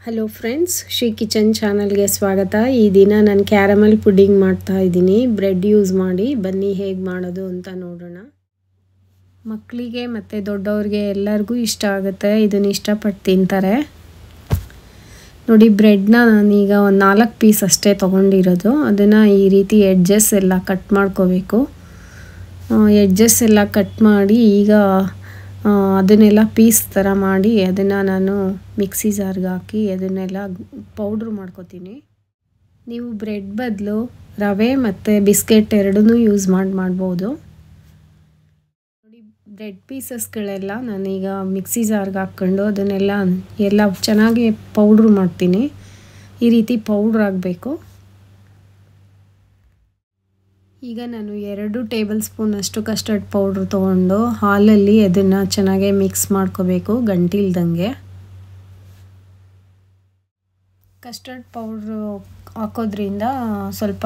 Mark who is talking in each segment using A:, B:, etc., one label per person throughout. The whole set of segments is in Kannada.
A: ಹಲೋ ಫ್ರೆಂಡ್ಸ್, ಶ್ರೀ ಕಿಚನ್ ಚಾನಲ್ಗೆ ಸ್ವಾಗತ. ಈ ದಿನ ನಾನು ಕ್ಯಾರಮಲ್ ಪುಡಿಂಗ್ ಮಾಡ್ತಾ ಇದ್ದೀನಿ ಬ್ರೆಡ್ ಯೂಸ್ ಮಾಡಿ. ಬನ್ನಿ ಹೇಗೆ ಮಾಡೋದು ಅಂತ ನೋಡೋಣ. ಮಕ್ಕಳಿಗೆ ಮತ್ತು ದೊಡ್ಡವ್ರಿಗೆ ಎಲ್ಲರಿಗೂ ಇಷ್ಟ ಆಗುತ್ತೆ, ಇದನ್ನು ಇಷ್ಟಪಟ್ಟು ತಿಂತಾರೆ. ನೋಡಿ, ಬ್ರೆಡ್ನ ನಾನೀಗ ಒಂದು 4 ಪೀಸ್ ಅಷ್ಟೇ ತೊಗೊಂಡಿರೋದು. ಅದನ್ನು ಈ ರೀತಿ ಎಡ್ಜಸ್ ಎಲ್ಲ ಕಟ್ ಮಾಡ್ಕೋಬೇಕು. ಎಡ್ಜಸ್ ಎಲ್ಲ ಕಟ್ ಮಾಡಿ ಈಗ ಅದನ್ನೆಲ್ಲ ಪೀಸ್ ಥರ ಮಾಡಿ ಅದನ್ನು ನಾನು ಮಿಕ್ಸಿ ಜಾರ್ಗೆ ಹಾಕಿ ಅದನ್ನೆಲ್ಲ ಪೌಡ್ರ್ ಮಾಡ್ಕೋತೀನಿ. ನೀವು ಬ್ರೆಡ್ ಬದಲು ರವೆ ಮತ್ತು ಬಿಸ್ಕೆಟ್ ಎರಡನ್ನೂ ಯೂಸ್ ಮಾಡ್ಬೋದು. ನೋಡಿ, ಬ್ರೆಡ್ ಪೀಸಸ್ಗಳೆಲ್ಲ ನಾನೀಗ ಮಿಕ್ಸಿ ಜಾರ್ಗೆ ಹಾಕ್ಕೊಂಡು ಅದನ್ನೆಲ್ಲ ಚೆನ್ನಾಗಿ ಪೌಡ್ರ್ ಮಾಡ್ತೀನಿ. ಈ ರೀತಿ ಪೌಡ್ರ್ ಆಗಬೇಕು. ಈಗ ನಾನು 2 ಟೇಬಲ್ ಸ್ಪೂನ್ ಅಷ್ಟು ಕಸ್ಟರ್ಡ್ ಪೌಡ್ರ್ ತೊಗೊಂಡು ಹಾಲಲ್ಲಿ ಅದನ್ನು ಚೆನ್ನಾಗಿ ಮಿಕ್ಸ್ ಮಾಡ್ಕೋಬೇಕು, ಗಂಟಿಲ್ದಂಗೆ. ಕಸ್ಟರ್ಡ್ ಪೌಡ್ರು ಹಾಕೋದ್ರಿಂದ ಸ್ವಲ್ಪ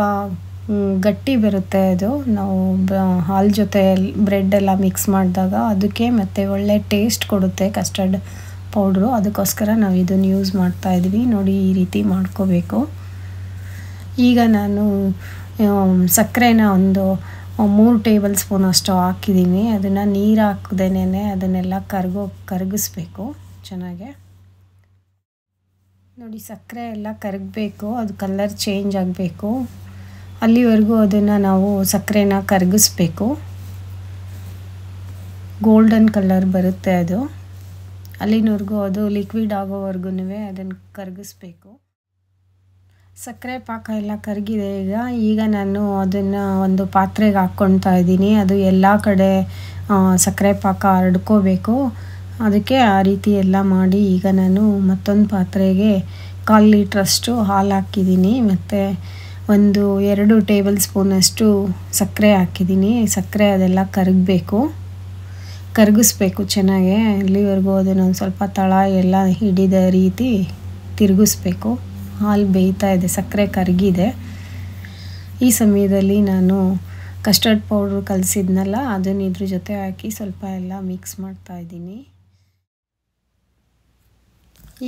A: ಗಟ್ಟಿ ಬರುತ್ತೆ. ಅದು ನಾವು ಹಾಲು ಜೊತೆ ಬ್ರೆಡ್ಡೆಲ್ಲ ಮಿಕ್ಸ್ ಮಾಡಿದಾಗ ಅದಕ್ಕೆ ಮತ್ತು ಒಳ್ಳೆ ಟೇಸ್ಟ್ ಕೊಡುತ್ತೆ ಕಸ್ಟರ್ಡ್ ಪೌಡ್ರು. ಅದಕ್ಕೋಸ್ಕರ ನಾವು ಇದನ್ನು ಯೂಸ್ ಮಾಡ್ತಾಯಿದ್ವಿ. ನೋಡಿ, ಈ ರೀತಿ ಮಾಡ್ಕೋಬೇಕು. ಈಗ ನಾನು ಸಕ್ಕರೆನ ಒಂದು 3 ಟೇಬಲ್ ಸ್ಪೂನ್ ಅಷ್ಟು ಹಾಕಿದ್ದೀನಿ. ಅದನ್ನು ನೀರು ಹಾಕ್ದೇನೆ ಅದನ್ನೆಲ್ಲ ಕರಗಿಸ್ಬೇಕು ಚೆನ್ನಾಗೆ. ನೋಡಿ, ಸಕ್ಕರೆ ಎಲ್ಲ ಕರಗಬೇಕು, ಅದು ಕಲರ್ ಚೇಂಜ್ ಆಗಬೇಕು. ಅಲ್ಲಿವರೆಗೂ ಅದನ್ನು ನಾವು ಸಕ್ಕರೆನ ಕರಗಿಸ್ಬೇಕು. ಗೋಲ್ಡನ್ ಕಲರ್ ಬರುತ್ತೆ ಅದು. ಅಲ್ಲಿನವರೆಗೂ ಅದು ಲಿಕ್ವಿಡ್ ಆಗೋವರೆಗೂ ಅದನ್ನು ಕರಗಿಸ್ಬೇಕು. ಸಕ್ಕರೆ ಪಾಕ ಎಲ್ಲ ಕರಗಿದೆ. ಈಗ ನಾನು ಅದನ್ನು ಒಂದು ಪಾತ್ರೆಗೆ ಹಾಕ್ಕೊಳ್ತಾ ಇದ್ದೀನಿ. ಅದು ಎಲ್ಲ ಕಡೆ ಸಕ್ಕರೆ ಪಾಕ ಹರಡ್ಕೋಬೇಕು. ಅದಕ್ಕೆ ಆ ರೀತಿ ಎಲ್ಲ ಮಾಡಿ ಈಗ ನಾನು ಮತ್ತೊಂದು ಪಾತ್ರೆಗೆ 1/4 ಲೀಟ್ರಷ್ಟು ಹಾಲು ಹಾಕಿದ್ದೀನಿ ಮತ್ತು 2 ಟೇಬಲ್ ಸ್ಪೂನಷ್ಟು ಸಕ್ಕರೆ ಹಾಕಿದ್ದೀನಿ. ಸಕ್ಕರೆ ಅದೆಲ್ಲ ಕರಗಿಸ್ಬೇಕು ಚೆನ್ನಾಗೆ. ಅಲ್ಲಿವರೆಗೂ ಅದನ್ನು ಒಂದು ಸ್ವಲ್ಪ ತಳ ಎಲ್ಲ ಹಿಡಿದ ರೀತಿ ತಿರುಗಿಸ್ಬೇಕು. ಹಾಲು ಬೇಯ್ತಾ ಇದೆ, ಸಕ್ಕರೆ ಕರಗಿದೆ. ಈ ಸಮಯದಲ್ಲಿ ನಾನು ಕಸ್ಟರ್ಡ್ ಪೌಡ್ರ್ ಕಲಸಿದ್ನಲ್ಲ ಅದನ್ನು ಇದ್ರ ಜೊತೆ ಹಾಕಿ ಸ್ವಲ್ಪ ಎಲ್ಲ ಮಿಕ್ಸ್ ಮಾಡ್ತಾಯಿದ್ದೀನಿ.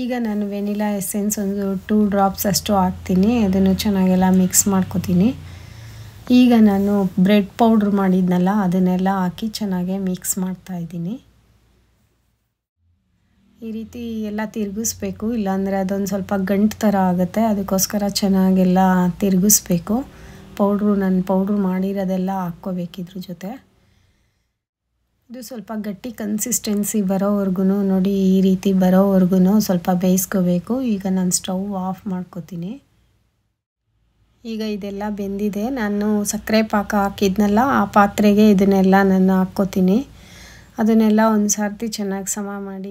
A: ಈಗ ನಾನು ವೆನಿಲಾ ಎಸೆನ್ಸ್ ಒಂದು 2 ಡ್ರಾಪ್ಸ್ ಅಷ್ಟು ಹಾಕ್ತೀನಿ. ಅದನ್ನು ಚೆನ್ನಾಗೆಲ್ಲ ಮಿಕ್ಸ್ ಮಾಡ್ಕೋತೀನಿ. ಈಗ ನಾನು ಬ್ರೆಡ್ ಪೌಡ್ರ್ ಮಾಡಿದ್ನಲ್ಲ ಅದನ್ನೆಲ್ಲ ಹಾಕಿ ಚೆನ್ನಾಗೆ ಮಿಕ್ಸ್ ಮಾಡ್ತಾಯಿದ್ದೀನಿ. ಈ ರೀತಿ ಎಲ್ಲ ತಿರುಗಿಸ್ಬೇಕು, ಇಲ್ಲಾಂದರೆ ಅದೊಂದು ಸ್ವಲ್ಪ ಗಂಟು ಥರ ಆಗುತ್ತೆ. ಅದಕ್ಕೋಸ್ಕರ ಚೆನ್ನಾಗೆಲ್ಲ ತಿರುಗಿಸ್ಬೇಕು. ನಾನು ಪೌಡ್ರು ಮಾಡಿರೋದೆಲ್ಲ ಹಾಕ್ಕೋಬೇಕಿದ್ರ ಜೊತೆ. ಇದು ಸ್ವಲ್ಪ ಗಟ್ಟಿ ಕನ್ಸಿಸ್ಟೆನ್ಸಿ ಬರೋವರೆಗೂ, ನೋಡಿ ಈ ರೀತಿ ಬರೋವರೆಗೂ ಸ್ವಲ್ಪ ಬೇಯಿಸ್ಕೋಬೇಕು. ಈಗ ನಾನು ಸ್ಟವ್ ಆಫ್ ಮಾಡ್ಕೋತೀನಿ. ಈಗ ಇದೆಲ್ಲ ಬೆಂದಿದೆ. ನಾನು ಸಕ್ಕರೆ ಪಾಕ ಹಾಕಿದ್ನಲ್ಲ ಆ ಪಾತ್ರೆಗೆ ಇದನ್ನೆಲ್ಲ ನಾನು ಹಾಕ್ಕೋತೀನಿ. ಅದನ್ನೆಲ್ಲ ಒಂದು ಸರ್ತಿ ಚೆನ್ನಾಗಿ ಸಮ ಮಾಡಿ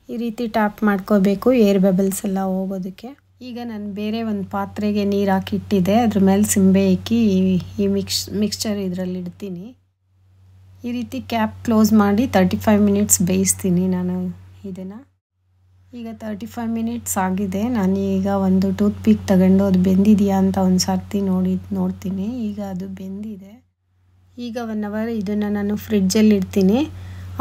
A: ಈ ರೀತಿ ಟ್ಯಾಪ್ ಮಾಡ್ಕೋಬೇಕು, ಏರ್ ಬಬಲ್ಸ್ ಎಲ್ಲ ಹೋಗೋದಕ್ಕೆ. ಈಗ ನಾನು ಬೇರೆ ಒಂದು ಪಾತ್ರೆಗೆ ನೀರು ಹಾಕಿಟ್ಟಿದ್ದೆ. ಅದ್ರ ಮೇಲೆ ಸಿಂಬೆ ಇಕ್ಕಿ ಈ ಮಿಕ್ಸ್ಚರ್ ಇದರಲ್ಲಿ ಇಡ್ತೀನಿ. ಈ ರೀತಿ ಕ್ಯಾಪ್ ಕ್ಲೋಸ್ ಮಾಡಿ 35 ಮಿನಿಟ್ಸ್ ಬೇಯಿಸ್ತೀನಿ ನಾನು ಇದನ್ನು. ಈಗ 35 ಮಿನಿಟ್ಸ್ ಆಗಿದೆ. ನಾನೀಗ ಒಂದು ಟೂತ್ ಪಿಕ್ ತಗೊಂಡು ಅದು ಬೆಂದಿದೆಯಾ ಅಂತ ಒಂದು ಸರ್ತಿ ನೋಡ್ತೀನಿ. ಈಗ ಅದು ಬೆಂದಿದೆ. ಈಗ 1 ಅವರ್ ಇದನ್ನು ನಾನು ಫ್ರಿಡ್ಜಲ್ಲಿ ಇಡ್ತೀನಿ.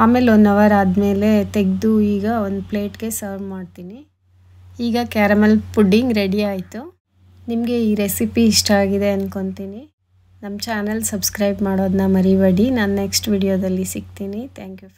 A: ಆಮೇಲೆ 1 ಅವರ್ ಆದಮೇಲೆ ತೆಗೆದು ಈಗ ಒಂದು ಪ್ಲೇಟ್ಗೆ ಸರ್ವ್ ಮಾಡ್ತೀನಿ. ಈಗ ಕ್ಯಾರಮಲ್ ಪುಡ್ಡಿಂಗ್ ರೆಡಿ ಆಯಿತು. ನಿಮಗೆ ಈ ರೆಸಿಪಿ ಇಷ್ಟ ಆಗಿದೆ ಅಂದ್ಕೊತೀನಿ. ನಮ್ಮ ಚಾನಲ್ ಸಬ್ಸ್ಕ್ರೈಬ್ ಮಾಡೋದನ್ನ ಮರಿಬೇಡಿ. ನಾನು ನೆಕ್ಸ್ಟ್ ವಿಡಿಯೋದಲ್ಲಿ ಸಿಗ್ತೀನಿ. Thank you.